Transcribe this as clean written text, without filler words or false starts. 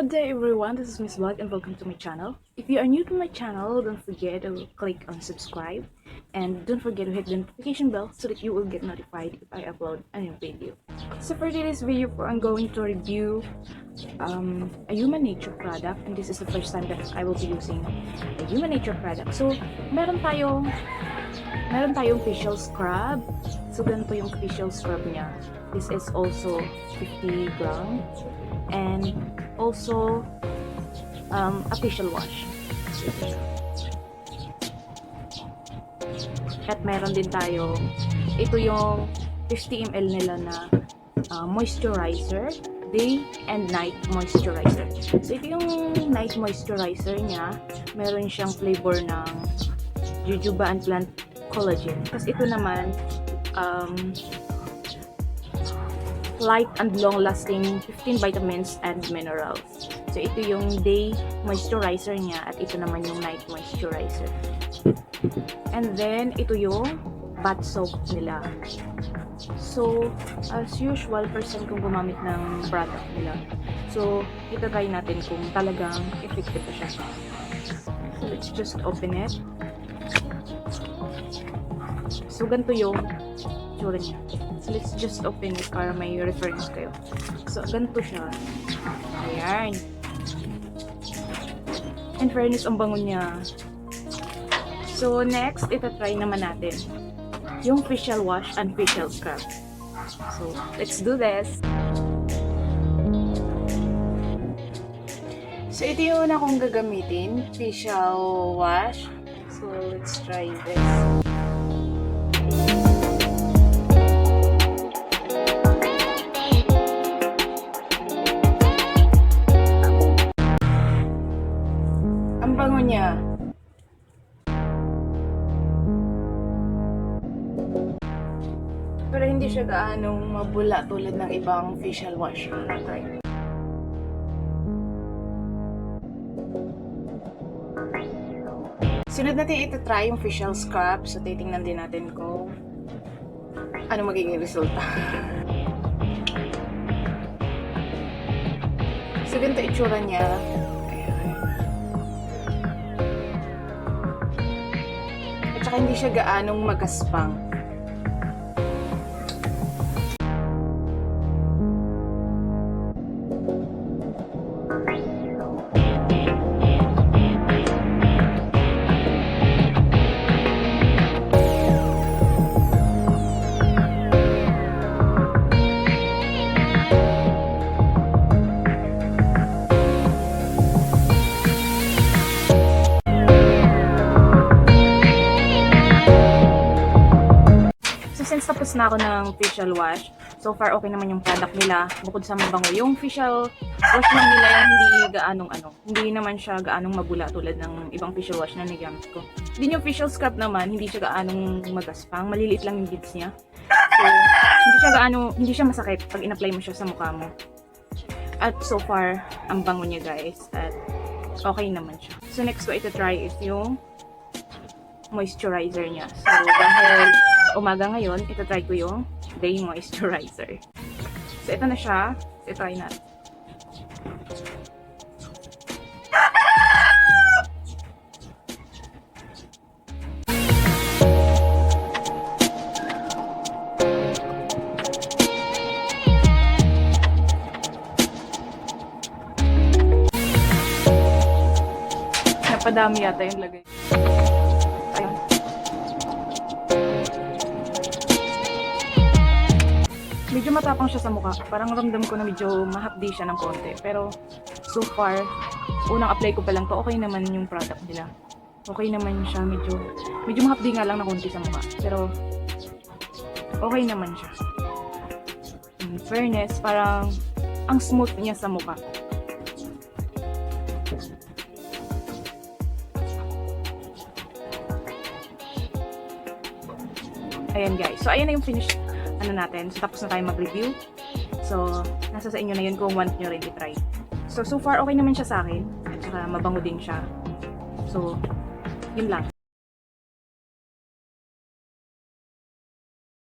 Good day everyone, this is Miss Vlog and welcome to my channel. If you are new to my channel, don't forget to click on subscribe and don't forget to hit the notification bell so that you will get notified if I upload a new video. So for today's video, I'm going to review a Human Nature product, and this is the first time that I will be using a Human Nature product. So meron tayong facial scrub. So ganito yung facial scrub niya. This is also 50 grams and also a facial wash. At meron din tayo, ito yung 50 ml nila na moisturizer, day and night moisturizer. So ito yung night moisturizer niya, meron siyang flavor ng Jojoba and plant collagen. Tapos ito naman light and long-lasting 15 vitamins and minerals. So, ito yung day moisturizer niya at ito naman yung night moisturizer. And then, ito yung bath soap nila. So, as usual, first time kong gumamit ng product nila. So, itagay natin kung talagang effective pa siya. So, let's just open it. So, ganito yung tsura niya. So, let's just open it para may reference kayo. So, ganito siya. Ayan. In fairness, ang bango niya. So, next, itatry naman natin yung facial wash and facial scrub. So, let's do this. So, ito yung una kong gagamitin. Facial wash. So, let's try this. Ang bango niya. Pero hindi siya gaanong mabula tulad ng ibang facial wash. Okay. Sunod natin ito-try yung facial scrub. So, titingnan din natin kung ano magiging resulta. So, ganito itsura niya. At saka hindi siya gaanong magaspang. Since tapos na ako ng facial wash, so far okay naman yung product nila. Bukod sa mabango, yung facial wash lang nila hindi naman siya gaanong mabula tulad ng ibang facial wash na nagamit ko. Din yung facial scrub naman, hindi siya gaanong magaspang, maliliit lang yung beads niya. So, hindi siya masakit pag in-apply mo siya sa mukha mo. At so far, ang bango niya guys, at okay naman siya. So next ko ito-try is yung moisturizer niya. So dahil umaga ngayon, ito-try ko yung day moisturizer. So, ito na siya. So, try natin. Napadami yata yung lagay. Ayun. Medyo matapang siya sa mukha. Parang ramdam ko na medyo mahapdi siya ng konti. Pero, so far, unang apply ko pa lang to, okay naman yung product nila. Okay naman siya. Medyo mahapdi nga lang na konti sa mukha. Pero, okay naman siya. In fairness, parang ang smooth niya sa mukha. Ayan guys. So, ayan na yung finished natin. So, tapos na tayo mag-review. So, nasa sa inyo na yun kung want nyo rin i-try. So far, okay naman siya sa akin. At saka mabango din siya. So, yun lang.